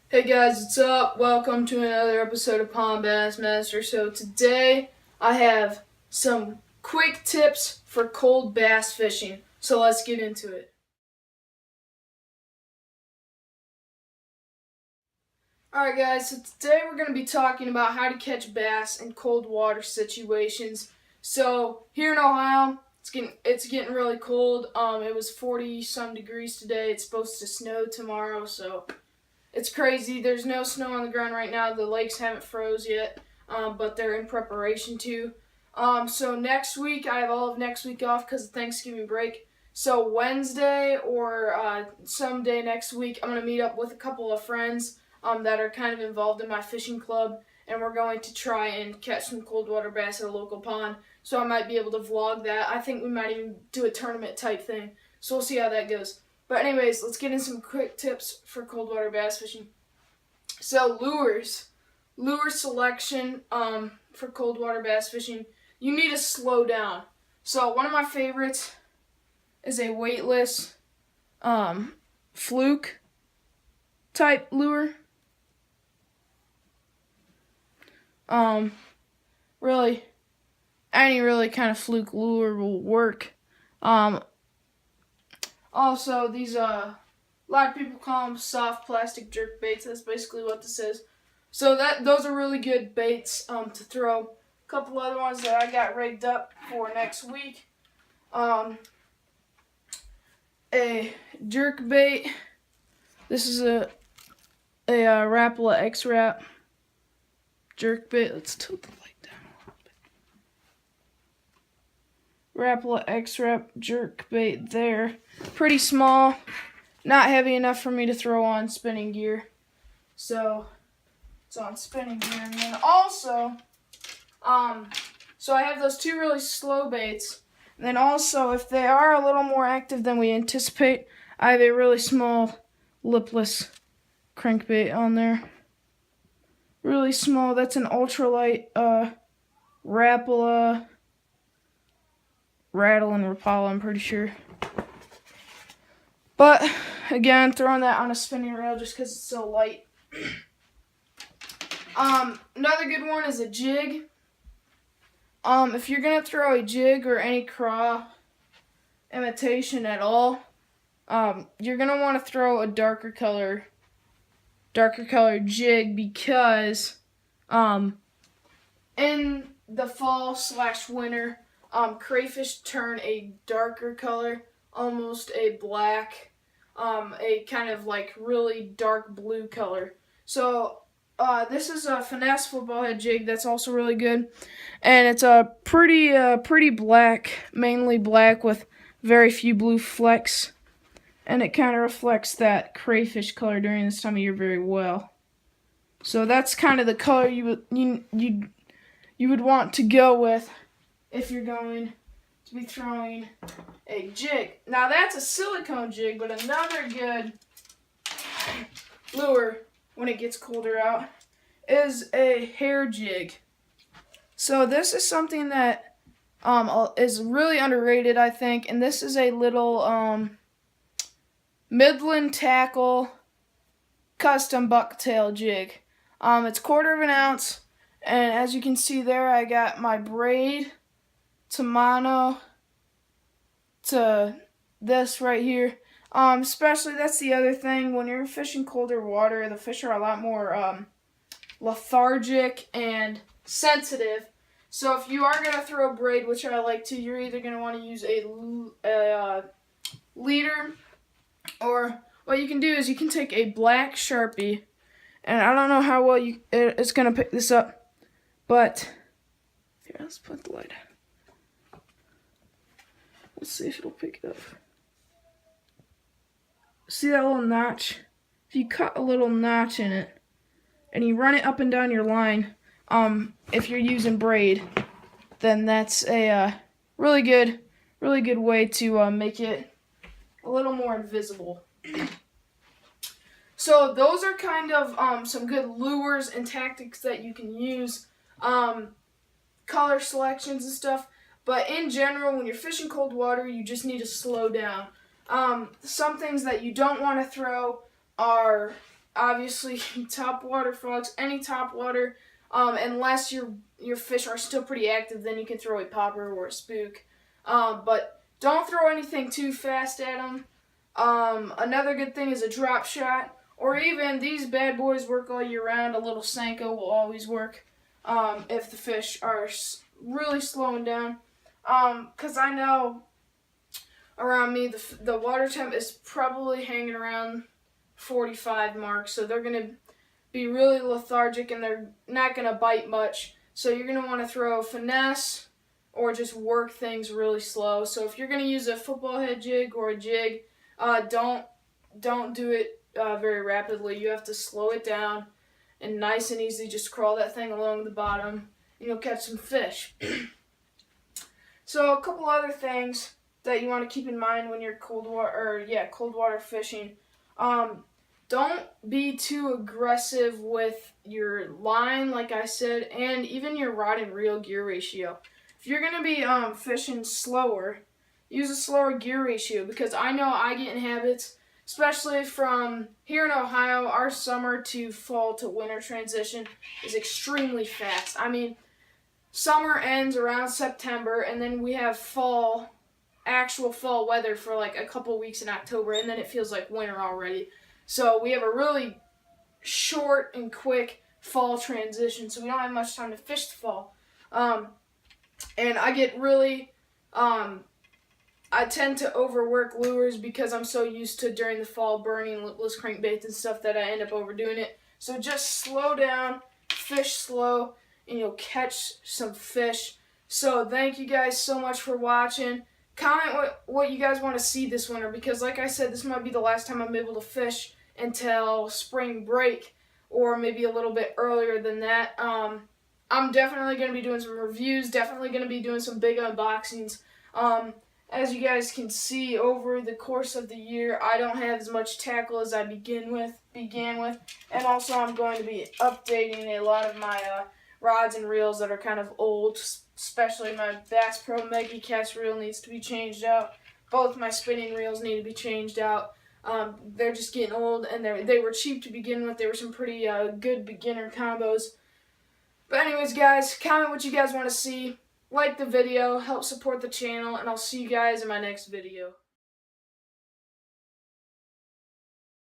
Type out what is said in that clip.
Hey guys, what's up? Welcome to another episode of Pond Bass Master. So today I have some quick tips for cold bass fishing. So let's get into it. Alright guys, so today we're going to be talking about how to catch bass in cold water situations. So here in Ohio, it's getting really cold. It was 40 some degrees today. It's supposed to snow tomorrow, so it's crazy. There's no snow on the ground right now. The lakes haven't froze yet, but they're in preparation to. So next week, I have all of next week off because of Thanksgiving break. So Wednesday or someday next week, I'm going to meet up with a couple of friends that are kind of involved in my fishing club, and we're going to try and catch some cold water bass at a local pond. So I might be able to vlog that. I think we might even do a tournament type thing. So we'll see how that goes. But anyways, let's get in some quick tips for cold water bass fishing. So lure selection for cold water bass fishing, you need to slow down. So one of my favorites is a weightless Fluke type lure. Really, any really kind of Fluke lure will work. Also, these a lot of people call them soft plastic jerk baits. That's basically what this is. So those are really good baits to throw. A couple other ones that I got rigged up for next week. A jerk bait. This is a Rapala X-Wrap jerk bait. Let's tilt the light down a little bit. Rapala X-Wrap jerk bait there. Pretty small, not heavy enough for me to throw on spinning gear. So it's on spinning gear. And then also, so I have those two really slow baits. And then also, if they are a little more active than we anticipate, I have a really small lipless crankbait on there. Really small. That's an ultralight Rapala Rattle and Rapala, I'm pretty sure. But again, throwing that on a spinning reel just because it's so light. Another good one is a jig. If you're gonna throw a jig or any craw imitation at all, you're gonna want to throw a darker color jig because in the fall/winter, crayfish turn a darker color, almost a black, a kind of like really dark blue color. So this is a Finesse football head jig that's also really good, and it's a pretty black, mainly black with very few blue flecks, and it kind of reflects that crayfish color during this time of year very well. So that's kind of the color you would want to go with if you're going to be throwing a jig. Now that's a silicone jig, but another good lure when it gets colder out is a hair jig. So this is something that is really underrated, I think, and this is a little Midland Tackle custom bucktail jig. It's 1/4 ounce, and as you can see there, I got my braid to mono to this right here. Especially, that's the other thing, when you're fishing colder water, the fish are a lot more lethargic and sensitive. So if you are going to throw braid, which I like to, you're either going to want to use a leader, or what you can do is you can take a black Sharpie, and I don't know how well it's going to pick this up, but here, let's put the light on. Let's see if it'll pick it up. See that little notch? If you cut a little notch in it and you run it up and down your line, if you're using braid, then that's a really good way to make it a little more invisible. So those are kind of some good lures and tactics that you can use, color selections and stuff. But in general, when you're fishing cold water, you just need to slow down. Some things that you don't want to throw are obviously top water frogs, any top water, unless your fish are still pretty active, then you can throw a popper or a spook. But don't throw anything too fast at them. Another good thing is a drop shot, or even these bad boys work all year round. A little Senko will always work if the fish are really slowing down. Because I know around me the water temp is probably hanging around 45 mark, so they're going to be really lethargic and they're not going to bite much. So you're going to want to throw Finesse or just work things really slow. So if you're going to use a football head jig or a jig, don't do it very rapidly. You have to slow it down and nice and easy just crawl that thing along the bottom and you'll catch some fish. So a couple other things that you want to keep in mind when you're cold water fishing. Don't be too aggressive with your line, like I said, and even your rod and reel gear ratio. If you're going to be fishing slower, use a slower gear ratio, because I know I get in habits, especially from here in Ohio, our summer to fall to winter transition is extremely fast. I mean, summer ends around September, and then we have actual fall weather for like a couple weeks in October, and then it feels like winter already. So we have a really short and quick fall transition, so we don't have much time to fish the fall. And I get really, I tend to overwork lures because I'm so used to during the fall burning lipless crankbaits and stuff that I end up overdoing it. So just slow down, fish slow, and you'll catch some fish. So thank you guys so much for watching. Comment what you guys want to see this winter, because like I said, this might be the last time I'm able to fish until spring break, or maybe a little bit earlier than that. I'm definitely going to be doing some reviews, definitely going to be doing some big unboxings. As you guys can see, over the course of the year, I don't have as much tackle as I began with, and also I'm going to be updating a lot of my rods and reels that are kind of old, especially my Bass Pro Mega Cast reel needs to be changed out. Both my spinning reels need to be changed out. They're just getting old, and they were cheap to begin with. They were some pretty good beginner combos. But anyways, guys, comment what you guys want to see. Like the video, help support the channel, and I'll see you guys in my next video.